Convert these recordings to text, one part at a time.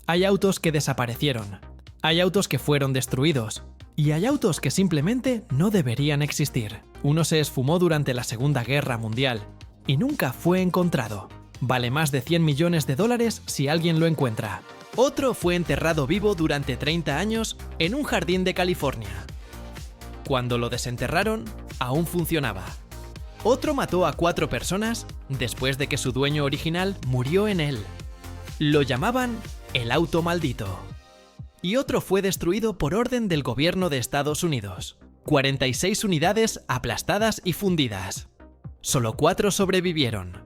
Hay autos que desaparecieron, hay autos que fueron destruidos, y hay autos que simplemente no deberían existir. Uno se esfumó durante la Segunda Guerra Mundial y nunca fue encontrado. Vale más de 100 millones de dólares si alguien lo encuentra. Otro fue enterrado vivo durante 30 años en un jardín de California. Cuando lo desenterraron, aún funcionaba. Otro mató a 4 personas después de que su dueño original murió en él. Lo llamaban el auto maldito. Y otro fue destruido por orden del gobierno de Estados Unidos. 46 unidades aplastadas y fundidas. Solo 4 sobrevivieron.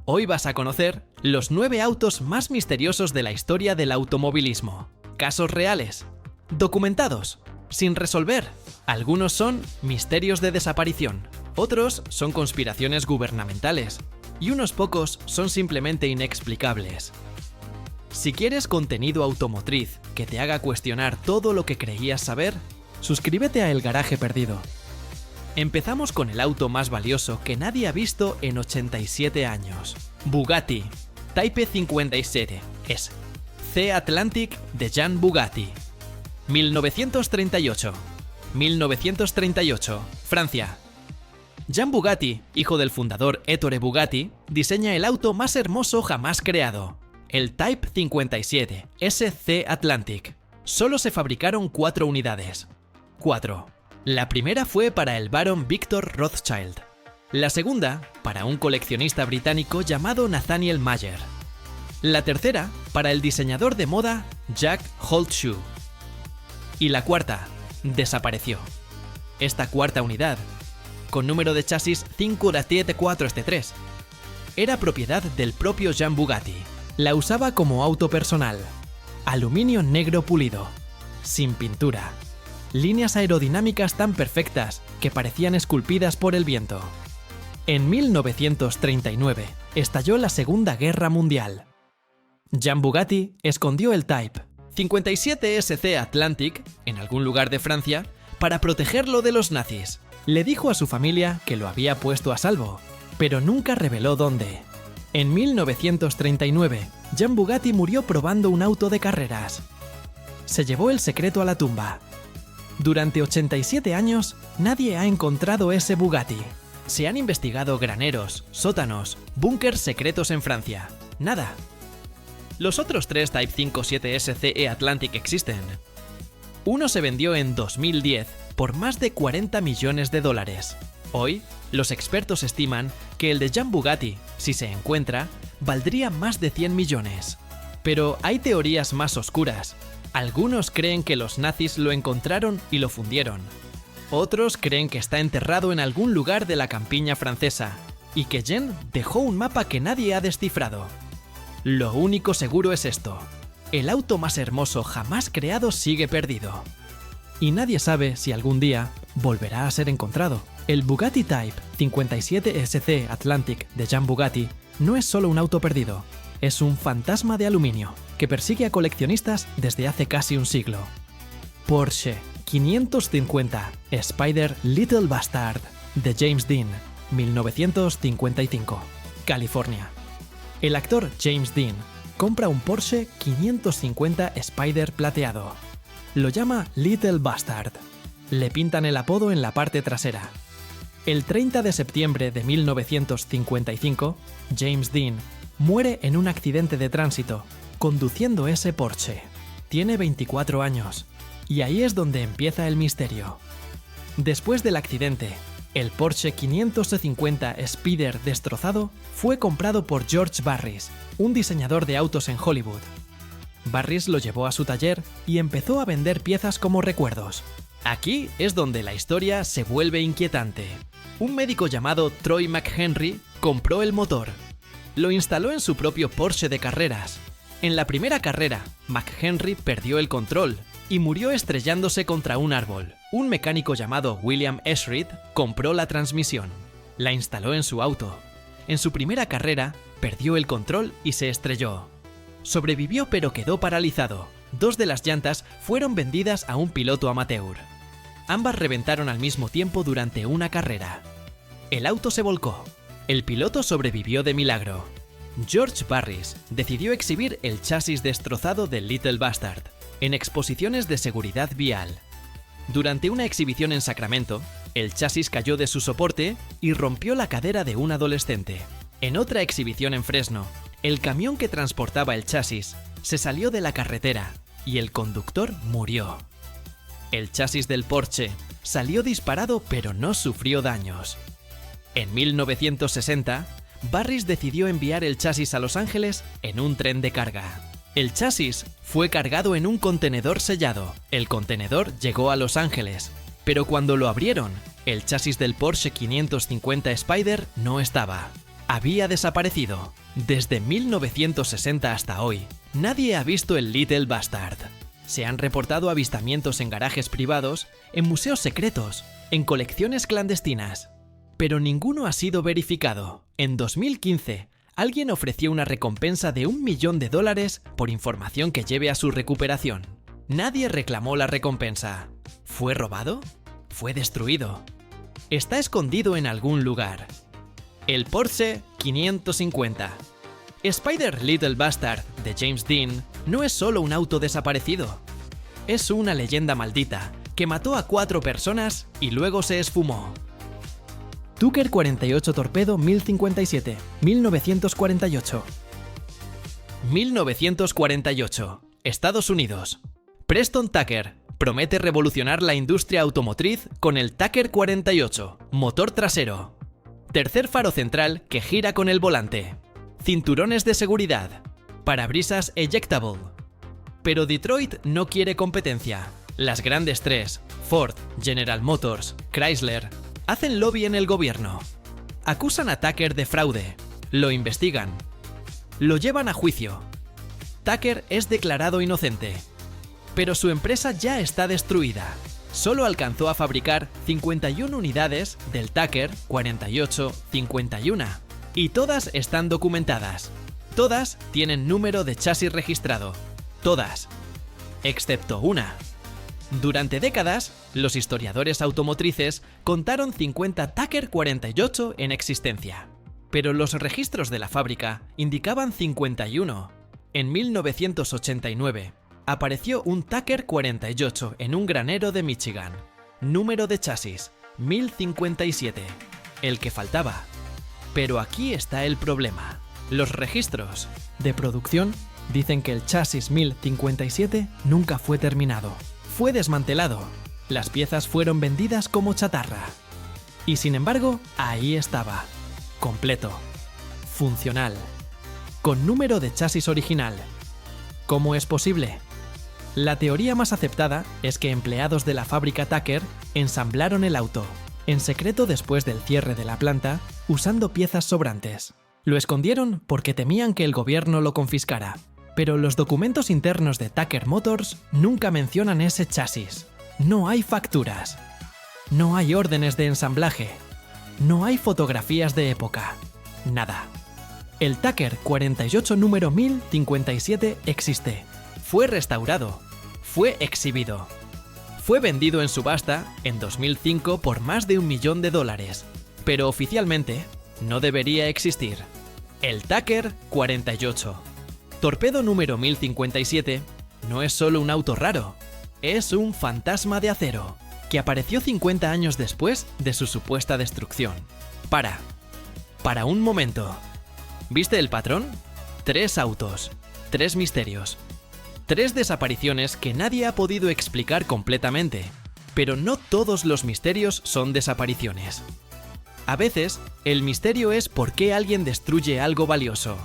Hoy vas a conocer los 9 autos más misteriosos de la historia del automovilismo. Casos reales, documentados, sin resolver. Algunos son misterios de desaparición, otros son conspiraciones gubernamentales y unos pocos son simplemente inexplicables. Si quieres contenido automotriz que te haga cuestionar todo lo que creías saber, suscríbete a El Garaje Perdido. Empezamos con el auto más valioso que nadie ha visto en 87 años. Bugatti Type 57 es C-Atlantic de Jean Bugatti. 1938. 1938, Francia. Jean Bugatti, hijo del fundador Ettore Bugatti, diseña el auto más hermoso jamás creado, el Type 57 SC Atlantic. Solo se fabricaron 4 unidades. 4. La primera fue para el barón Victor Rothschild. La segunda, para un coleccionista británico llamado Nathaniel Mayer. La tercera, para el diseñador de moda Jack Holtshoe. Y la cuarta, desapareció. Esta cuarta unidad, con número de chasis 5D74S3, era propiedad del propio Jean Bugatti. La usaba como auto personal. Aluminio negro pulido, sin pintura. Líneas aerodinámicas tan perfectas que parecían esculpidas por el viento. En 1939 estalló la Segunda Guerra Mundial. Jean Bugatti escondió el Type 57 SC Atlantic en algún lugar de Francia para protegerlo de los nazis. Le dijo a su familia que lo había puesto a salvo, pero nunca reveló dónde. En 1939, Jean Bugatti murió probando un auto de carreras. Se llevó el secreto a la tumba. Durante 87 años, nadie ha encontrado ese Bugatti. Se han investigado graneros, sótanos, búnkers secretos en Francia. Nada. Los otros 3 Type 57 SCE Atlantic existen. Uno se vendió en 2010 por más de 40 millones de dólares. Hoy, los expertos estiman que el de Jean Bugatti, si se encuentra, valdría más de 100 millones. Pero hay teorías más oscuras. Algunos creen que los nazis lo encontraron y lo fundieron. Otros creen que está enterrado en algún lugar de la campiña francesa y que Jean dejó un mapa que nadie ha descifrado. Lo único seguro es esto: el auto más hermoso jamás creado sigue perdido. Y nadie sabe si algún día volverá a ser encontrado. El Bugatti Type 57 SC Atlantic de Jean Bugatti no es solo un auto perdido, es un fantasma de aluminio que persigue a coleccionistas desde hace casi un siglo. Porsche 550 Spider Little Bastard de James Dean, 1955, California. El actor James Dean compra un Porsche 550 Spider plateado. Lo llama Little Bastard. Le pintan el apodo en la parte trasera. El 30 de septiembre de 1955, James Dean muere en un accidente de tránsito, conduciendo ese Porsche. Tiene 24 años, y ahí es donde empieza el misterio. Después del accidente, el Porsche 550 Spider destrozado fue comprado por George Barris, un diseñador de autos en Hollywood. Barris lo llevó a su taller y empezó a vender piezas como recuerdos. Aquí es donde la historia se vuelve inquietante. Un médico llamado Troy McHenry compró el motor. Lo instaló en su propio Porsche de carreras. En la primera carrera, McHenry perdió el control y murió estrellándose contra un árbol. Un mecánico llamado William Esrit compró la transmisión. La instaló en su auto. En su primera carrera, perdió el control y se estrelló. Sobrevivió pero quedó paralizado. 2 de las llantas fueron vendidas a un piloto amateur. Ambas reventaron al mismo tiempo durante una carrera. El auto se volcó. El piloto sobrevivió de milagro. George Barris decidió exhibir el chasis destrozado del Little Bastard en exposiciones de seguridad vial. Durante una exhibición en Sacramento, el chasis cayó de su soporte y rompió la cadera de un adolescente. En otra exhibición en Fresno, el camión que transportaba el chasis se salió de la carretera y el conductor murió. El chasis del Porsche salió disparado pero no sufrió daños. En 1960, Barris decidió enviar el chasis a Los Ángeles en un tren de carga. El chasis fue cargado en un contenedor sellado. El contenedor llegó a Los Ángeles, pero cuando lo abrieron, el chasis del Porsche 550 Spyder no estaba. Había desaparecido. Desde 1960 hasta hoy, nadie ha visto el Little Bastard. Se han reportado avistamientos en garajes privados, en museos secretos, en colecciones clandestinas. Pero ninguno ha sido verificado. En 2015, alguien ofreció una recompensa de $1 millón por información que lleve a su recuperación. Nadie reclamó la recompensa. ¿Fue robado? ¿Fue destruido? Está escondido en algún lugar. El Porsche 550. Spyder Little Bastard de James Dean no es solo un auto desaparecido. Es una leyenda maldita que mató a 4 personas y luego se esfumó. Tucker 48 Torpedo 1057, 1948. 1948, Estados Unidos. Preston Tucker promete revolucionar la industria automotriz con el Tucker 48, motor trasero. Tercer faro central que gira con el volante. Cinturones de seguridad. Parabrisas ejectable. Pero Detroit no quiere competencia. Las grandes tres, Ford, General Motors, Chrysler, hacen lobby en el gobierno. Acusan a Tucker de fraude. Lo investigan. Lo llevan a juicio. Tucker es declarado inocente. Pero su empresa ya está destruida. Solo alcanzó a fabricar 51 unidades del Tucker 4851. Y todas están documentadas. Todas tienen número de chasis registrado. Todas. Excepto una. Durante décadas, los historiadores automotrices contaron 50 Tucker 48 en existencia. Pero los registros de la fábrica indicaban 51. En 1989, apareció un Tucker 48 en un granero de Michigan. Número de chasis, 1057. El que faltaba. Pero aquí está el problema. Los registros de producción dicen que el chasis 1057 nunca fue terminado. Fue desmantelado. Las piezas fueron vendidas como chatarra. Y sin embargo, ahí estaba. Completo. Funcional. Con número de chasis original. ¿Cómo es posible? La teoría más aceptada es que empleados de la fábrica Tucker ensamblaron el auto, en secreto después del cierre de la planta, usando piezas sobrantes. Lo escondieron porque temían que el gobierno lo confiscara. Pero los documentos internos de Tucker Motors nunca mencionan ese chasis. No hay facturas. No hay órdenes de ensamblaje. No hay fotografías de época. Nada. El Tucker 48 número 1057 existe. Fue restaurado. Fue exhibido. Fue vendido en subasta en 2005 por más de $1 millón. Pero oficialmente no debería existir. El Tucker 48. Torpedo número 1057 no es solo un auto raro, es un fantasma de acero, que apareció 50 años después de su supuesta destrucción. Para un momento. ¿Viste el patrón? 3 autos, 3 misterios, 3 desapariciones que nadie ha podido explicar completamente, pero no todos los misterios son desapariciones. A veces, el misterio es por qué alguien destruye algo valioso.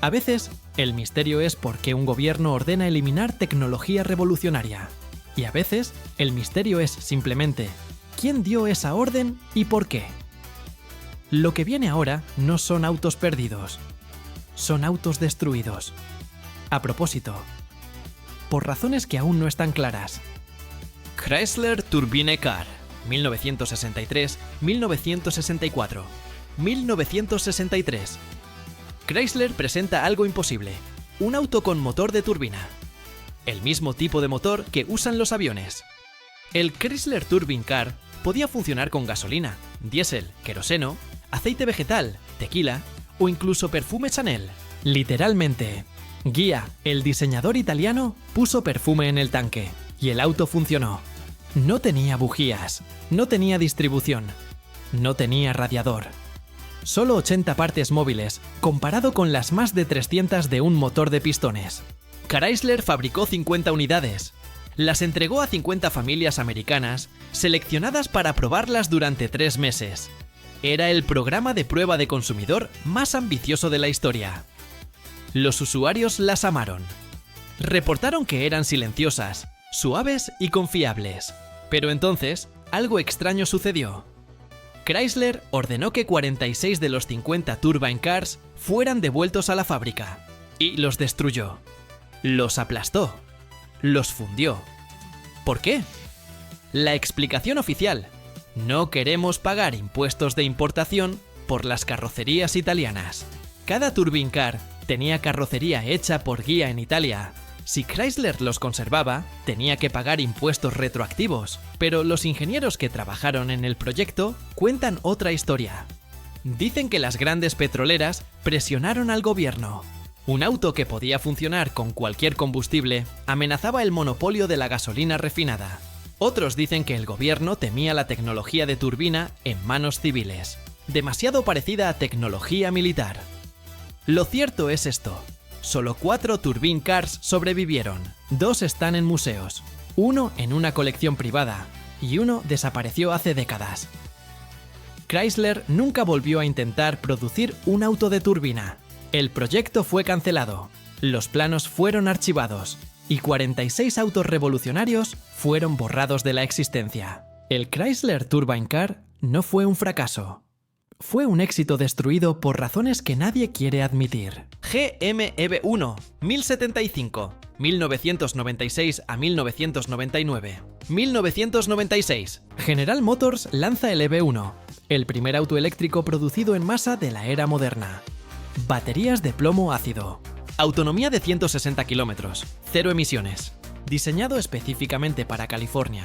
A veces, el misterio es por qué un gobierno ordena eliminar tecnología revolucionaria. Y a veces, el misterio es simplemente quién dio esa orden y por qué. Lo que viene ahora no son autos perdidos, son autos destruidos. A propósito, por razones que aún no están claras. Chrysler Turbine Car, 1963-1964, 1963. Chrysler presenta algo imposible, un auto con motor de turbina. El mismo tipo de motor que usan los aviones. El Chrysler Turbine Car podía funcionar con gasolina, diésel, queroseno, aceite vegetal, tequila o incluso perfume Chanel. Literalmente. Ghia, el diseñador italiano, puso perfume en el tanque y el auto funcionó. No tenía bujías, no tenía distribución, no tenía radiador. Solo 80 partes móviles, comparado con las más de 300 de un motor de pistones. Chrysler fabricó 50 unidades. Las entregó a 50 familias americanas, seleccionadas para probarlas durante 3 meses. Era el programa de prueba de consumidor más ambicioso de la historia. Los usuarios las amaron. Reportaron que eran silenciosas, suaves y confiables. Pero entonces, algo extraño sucedió. Chrysler ordenó que 46 de los 50 Turbine Cars fueran devueltos a la fábrica. Y los destruyó. Los aplastó. Los fundió. ¿Por qué? La explicación oficial: no queremos pagar impuestos de importación por las carrocerías italianas. Cada Turbine Car tenía carrocería hecha por Ghia en Italia. Si Chrysler los conservaba, tenía que pagar impuestos retroactivos, pero los ingenieros que trabajaron en el proyecto cuentan otra historia. Dicen que las grandes petroleras presionaron al gobierno. Un auto que podía funcionar con cualquier combustible amenazaba el monopolio de la gasolina refinada. Otros dicen que el gobierno temía la tecnología de turbina en manos civiles, demasiado parecida a tecnología militar. Lo cierto es esto: solo 4 Turbine Cars sobrevivieron. 2 están en museos, 1 en una colección privada y 1 desapareció hace décadas. Chrysler nunca volvió a intentar producir un auto de turbina. El proyecto fue cancelado, los planos fueron archivados y 46 autos revolucionarios fueron borrados de la existencia. El Chrysler Turbine Car no fue un fracaso. Fue un éxito destruido por razones que nadie quiere admitir. GM EV1, 1075, 1996 a 1999. 1996. General Motors lanza el EV1, el primer auto eléctrico producido en masa de la era moderna. Baterías de plomo ácido. Autonomía de 160 kilómetros. 0 emisiones. Diseñado específicamente para California,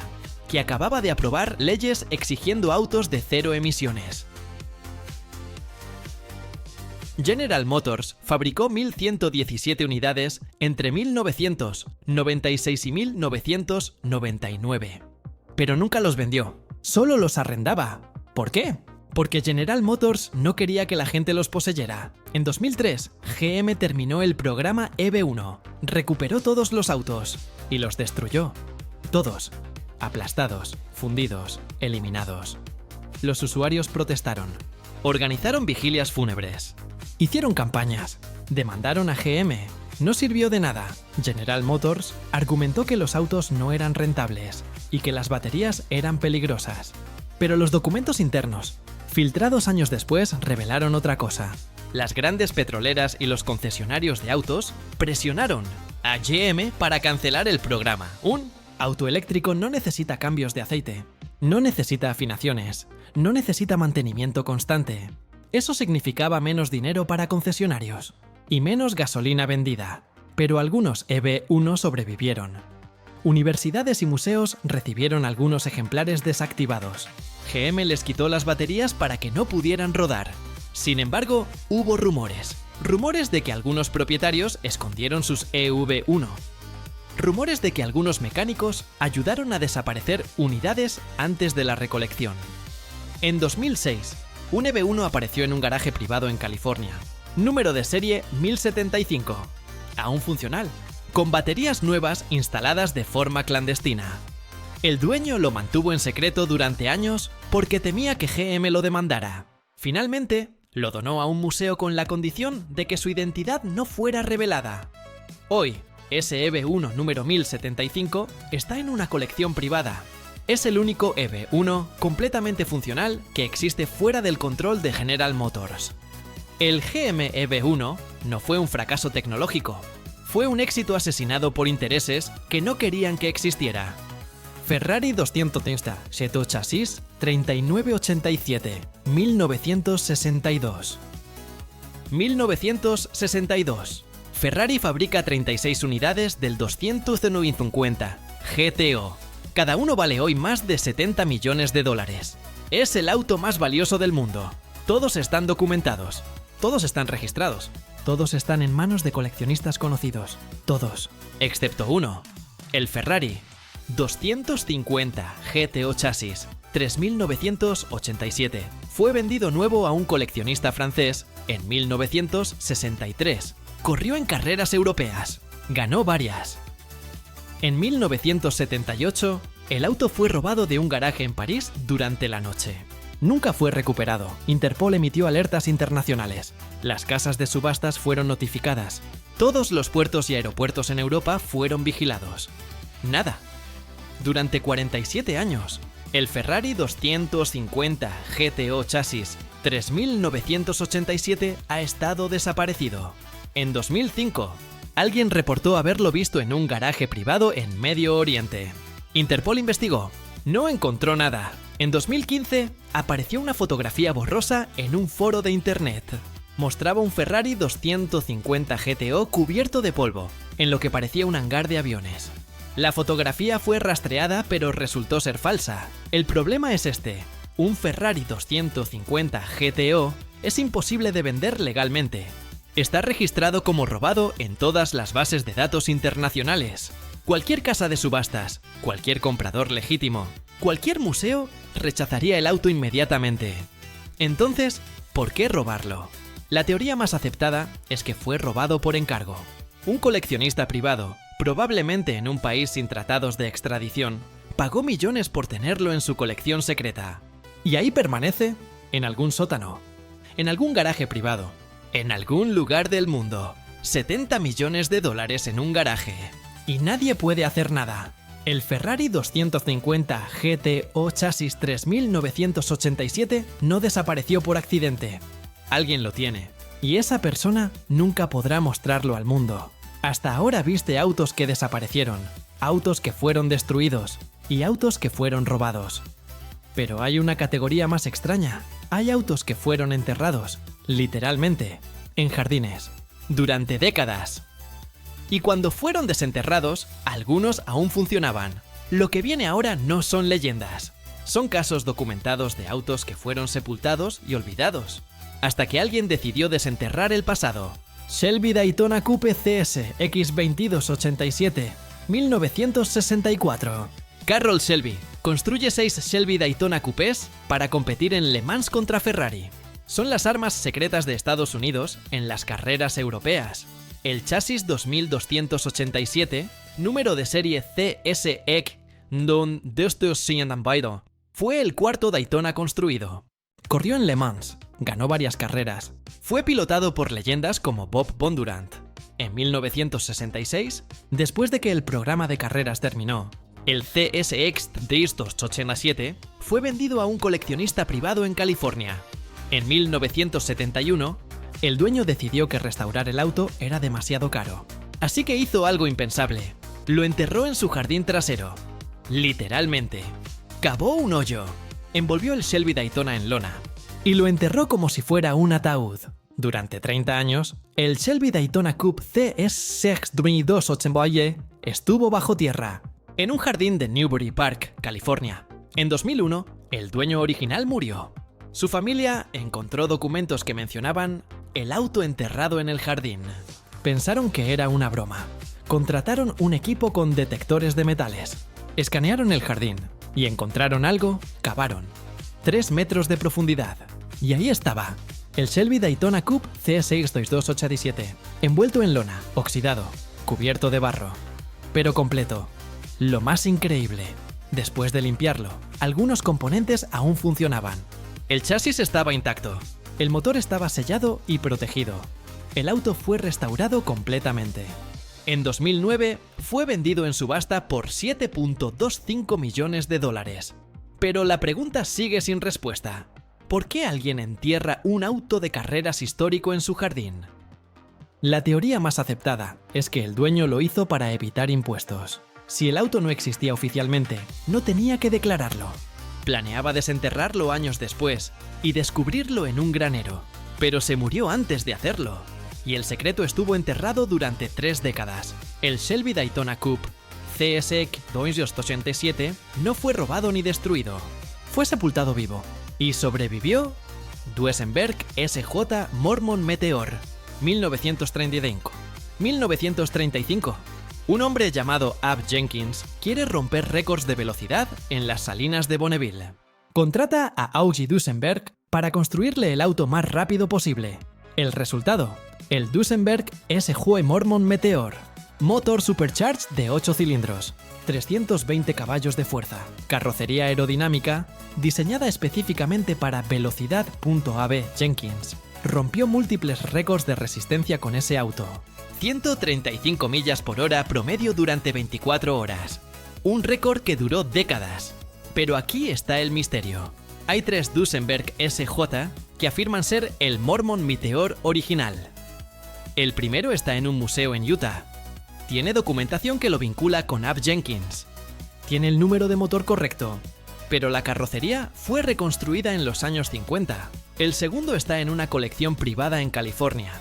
que acababa de aprobar leyes exigiendo autos de 0 emisiones. General Motors fabricó 1.117 unidades entre 1996 y 1999. Pero nunca los vendió, solo los arrendaba. ¿Por qué? Porque General Motors no quería que la gente los poseyera. En 2003, GM terminó el programa EV1, recuperó todos los autos y los destruyó. Todos. Aplastados, fundidos, eliminados. Los usuarios protestaron. Organizaron vigilias fúnebres. Hicieron campañas. Demandaron a GM. No sirvió de nada. General Motors argumentó que los autos no eran rentables y que las baterías eran peligrosas. Pero los documentos internos, filtrados años después, revelaron otra cosa. Las grandes petroleras y los concesionarios de autos presionaron a GM para cancelar el programa. Un auto eléctrico no necesita cambios de aceite, no necesita afinaciones, no necesita mantenimiento constante. Eso significaba menos dinero para concesionarios y menos gasolina vendida. Pero algunos EV1 sobrevivieron. Universidades y museos recibieron algunos ejemplares desactivados. GM les quitó las baterías para que no pudieran rodar. Sin embargo, hubo rumores. Rumores de que algunos propietarios escondieron sus EV1. Rumores de que algunos mecánicos ayudaron a desaparecer unidades antes de la recolección. En 2006, un EV1 apareció en un garaje privado en California. Número de serie 1075. Aún funcional, con baterías nuevas instaladas de forma clandestina. El dueño lo mantuvo en secreto durante años porque temía que GM lo demandara. Finalmente, lo donó a un museo con la condición de que su identidad no fuera revelada. Hoy, ese EV1 número 1075 está en una colección privada. Es el único EV1 completamente funcional que existe fuera del control de General Motors. El GM EV1 no fue un fracaso tecnológico, fue un éxito asesinado por intereses que no querían que existiera. Ferrari 237 chasis 3987, 1962. 1962. Ferrari fabrica 36 unidades del 250 GTO. Cada uno vale hoy más de 70 millones de dólares. Es el auto más valioso del mundo. Todos están documentados. Todos están registrados. Todos están en manos de coleccionistas conocidos. Todos. Excepto uno. El Ferrari 250 GTO Chasis 3987. Fue vendido nuevo a un coleccionista francés en 1963. Corrió en carreras europeas. Ganó varias. En 1978, el auto fue robado de un garaje en París durante la noche. Nunca fue recuperado. Interpol emitió alertas internacionales. Las casas de subastas fueron notificadas. Todos los puertos y aeropuertos en Europa fueron vigilados. Nada. Durante 47 años, el Ferrari 250 GTO Chasis 3987 ha estado desaparecido. En 2005, alguien reportó haberlo visto en un garaje privado en Medio Oriente. Interpol investigó. No encontró nada. En 2015, apareció una fotografía borrosa en un foro de internet. Mostraba un Ferrari 250 GTO cubierto de polvo, en lo que parecía un hangar de aviones. La fotografía fue rastreada, pero resultó ser falsa. El problema es este: un Ferrari 250 GTO es imposible de vender legalmente. Está registrado como robado en todas las bases de datos internacionales. Cualquier casa de subastas, cualquier comprador legítimo, cualquier museo rechazaría el auto inmediatamente. Entonces, ¿por qué robarlo? La teoría más aceptada es que fue robado por encargo. Un coleccionista privado, probablemente en un país sin tratados de extradición, pagó millones por tenerlo en su colección secreta. Y ahí permanece, en algún sótano, en algún garaje privado, en algún lugar del mundo. 70 millones de dólares en un garaje. Y nadie puede hacer nada. El Ferrari 250 GTO Chasis 3987 no desapareció por accidente. Alguien lo tiene. Y esa persona nunca podrá mostrarlo al mundo. Hasta ahora viste autos que desaparecieron, autos que fueron destruidos y autos que fueron robados. Pero hay una categoría más extraña. Hay autos que fueron enterrados, literalmente, en jardines, durante décadas. Y cuando fueron desenterrados, algunos aún funcionaban. Lo que viene ahora no son leyendas. Son casos documentados de autos que fueron sepultados y olvidados, hasta que alguien decidió desenterrar el pasado. Shelby Daytona Coupe CS X2287, 1964. Carroll Shelby construye 6 Shelby Daytona Coupés para competir en Le Mans contra Ferrari. Son las armas secretas de Estados Unidos en las carreras europeas. El chasis 2287, número de serie CSX 222, fue el cuarto Daytona construido. Corrió en Le Mans, ganó varias carreras. Fue pilotado por leyendas como Bob Bondurant. En 1966, después de que el programa de carreras terminó, el CSX 287 fue vendido a un coleccionista privado en California. En 1971, el dueño decidió que restaurar el auto era demasiado caro. Así que hizo algo impensable. Lo enterró en su jardín trasero. Literalmente. Cavó un hoyo. Envolvió el Shelby Daytona en lona. Y lo enterró como si fuera un ataúd. Durante 30 años, el Shelby Daytona Coupe CSX 287 estuvo bajo tierra, en un jardín de Newbury Park, California. En 2001, el dueño original murió. Su familia encontró documentos que mencionaban el auto enterrado en el jardín. Pensaron que era una broma. Contrataron un equipo con detectores de metales. Escanearon el jardín y encontraron algo, cavaron. 3 metros de profundidad. Y ahí estaba, el Shelby Daytona Coupe CSX 2287, envuelto en lona, oxidado, cubierto de barro, pero completo. Lo más increíble, después de limpiarlo, algunos componentes aún funcionaban. El chasis estaba intacto, el motor estaba sellado y protegido. El auto fue restaurado completamente. En 2009 fue vendido en subasta por 7.25 millones de dólares. Pero la pregunta sigue sin respuesta. ¿Por qué alguien entierra un auto de carreras histórico en su jardín? La teoría más aceptada es que el dueño lo hizo para evitar impuestos. Si el auto no existía oficialmente, no tenía que declararlo. Planeaba desenterrarlo años después y descubrirlo en un granero, pero se murió antes de hacerlo. Y el secreto estuvo enterrado durante 3 décadas. El Shelby Daytona Coupe CSX 287 no fue robado ni destruido. Fue sepultado vivo. ¿Y sobrevivió? Duesenberg SJ Mormon Meteor, 1935. 1935. Un hombre llamado Ab Jenkins quiere romper récords de velocidad en las salinas de Bonneville. Contrata a Augie Duesenberg para construirle el auto más rápido posible. El resultado, el Duesenberg SJ Mormon Meteor. Motor supercharged de 8 cilindros, 320 caballos de fuerza, carrocería aerodinámica, diseñada específicamente para velocidad. Ab Jenkins rompió múltiples récords de resistencia con ese auto. 135 millas por hora promedio durante 24 horas. Un récord que duró décadas. Pero aquí está el misterio. Hay 3 Duesenberg SJ que afirman ser el Mormon Meteor original. El primero está en un museo en Utah. Tiene documentación que lo vincula con Ab Jenkins. Tiene el número de motor correcto, pero la carrocería fue reconstruida en los años 50. El segundo está en una colección privada en California.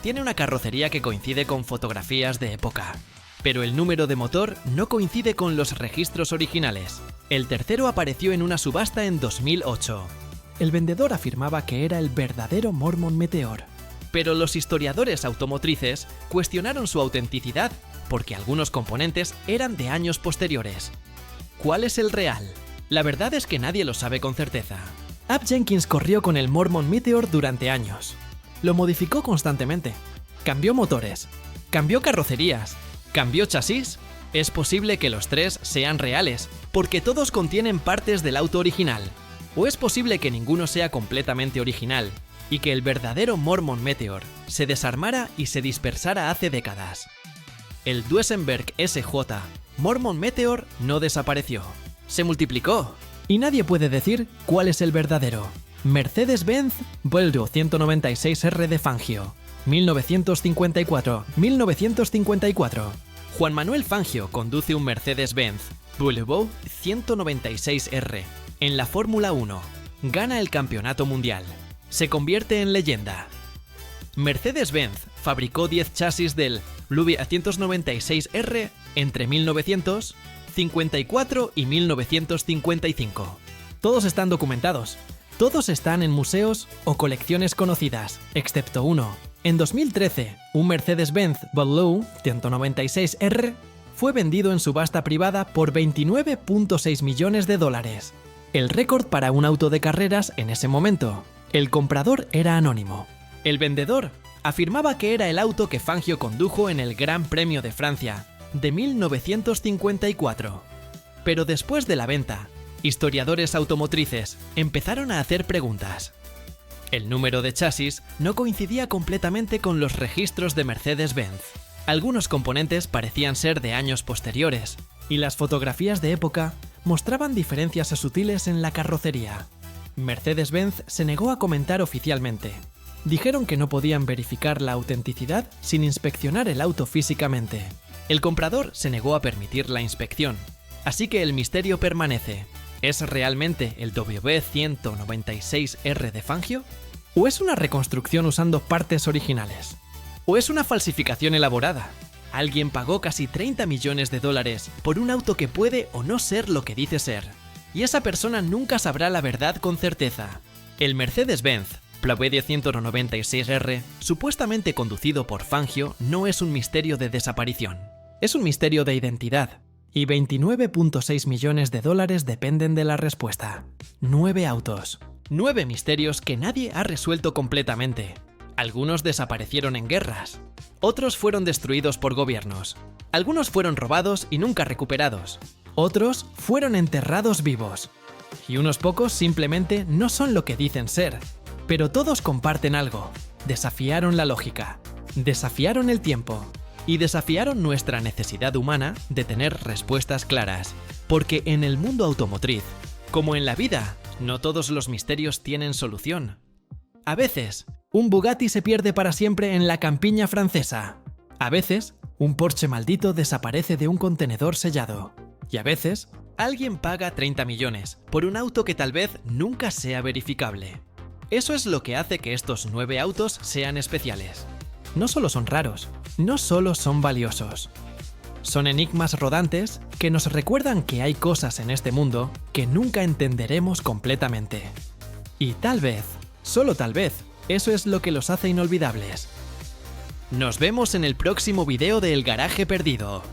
Tiene una carrocería que coincide con fotografías de época, pero el número de motor no coincide con los registros originales. El tercero apareció en una subasta en 2008. El vendedor afirmaba que era el verdadero Mormon Meteor. Pero los historiadores automotrices cuestionaron su autenticidad porque algunos componentes eran de años posteriores. ¿Cuál es el real? La verdad es que nadie lo sabe con certeza. Ab Jenkins corrió con el Mormon Meteor durante años. Lo modificó constantemente. Cambió motores, cambió carrocerías, cambió chasis. Es posible que los 3 sean reales, porque todos contienen partes del auto original. O es posible que ninguno sea completamente original, y que el verdadero Mormon Meteor se desarmara y se dispersara hace décadas. El Duesenberg SJ Mormon Meteor no desapareció, se multiplicó, y nadie puede decir cuál es el verdadero. Mercedes-Benz Vuelo 196R de Fangio, 1954. Juan Manuel Fangio conduce un Mercedes-Benz Vuelo 196R en la Fórmula 1, gana el campeonato mundial. Se convierte en leyenda. Mercedes-Benz fabricó 10 chasis del Volvo 196R entre 1954 y 1955. Todos están documentados. Todos están en museos o colecciones conocidas, excepto uno. En 2013, un Mercedes-Benz Volvo 196R fue vendido en subasta privada por $29.6 millones. El récord para un auto de carreras en ese momento. El comprador era anónimo. El vendedor afirmaba que era el auto que Fangio condujo en el Gran Premio de Francia de 1954. Pero después de la venta, historiadores automotrices empezaron a hacer preguntas. El número de chasis no coincidía completamente con los registros de Mercedes-Benz. Algunos componentes parecían ser de años posteriores, y las fotografías de época mostraban diferencias sutiles en la carrocería. Mercedes-Benz se negó a comentar oficialmente. Dijeron que no podían verificar la autenticidad sin inspeccionar el auto físicamente. El comprador se negó a permitir la inspección. Así que el misterio permanece. ¿Es realmente el W196R de Fangio? ¿O es una reconstrucción usando partes originales? ¿O es una falsificación elaborada? Alguien pagó casi $30 millones por un auto que puede o no ser lo que dice ser. Y esa persona nunca sabrá la verdad con certeza. El Mercedes-Benz Volvo 196R, supuestamente conducido por Fangio, no es un misterio de desaparición. Es un misterio de identidad. Y $29.6 millones dependen de la respuesta. 9 autos. 9 misterios que nadie ha resuelto completamente. Algunos desaparecieron en guerras. Otros fueron destruidos por gobiernos. Algunos fueron robados y nunca recuperados. Otros fueron enterrados vivos. Y unos pocos simplemente no son lo que dicen ser. Pero todos comparten algo. Desafiaron la lógica. Desafiaron el tiempo. Y desafiaron nuestra necesidad humana de tener respuestas claras. Porque en el mundo automotriz, como en la vida, no todos los misterios tienen solución. A veces, un Bugatti se pierde para siempre en la campiña francesa. A veces, un Porsche maldito desaparece de un contenedor sellado. Y a veces, alguien paga 30 millones por un auto que tal vez nunca sea verificable. Eso es lo que hace que estos 9 autos sean especiales. No solo son raros, no solo son valiosos. Son enigmas rodantes que nos recuerdan que hay cosas en este mundo que nunca entenderemos completamente. Y tal vez, solo tal vez, eso es lo que los hace inolvidables. Nos vemos en el próximo video de El Garaje Perdido.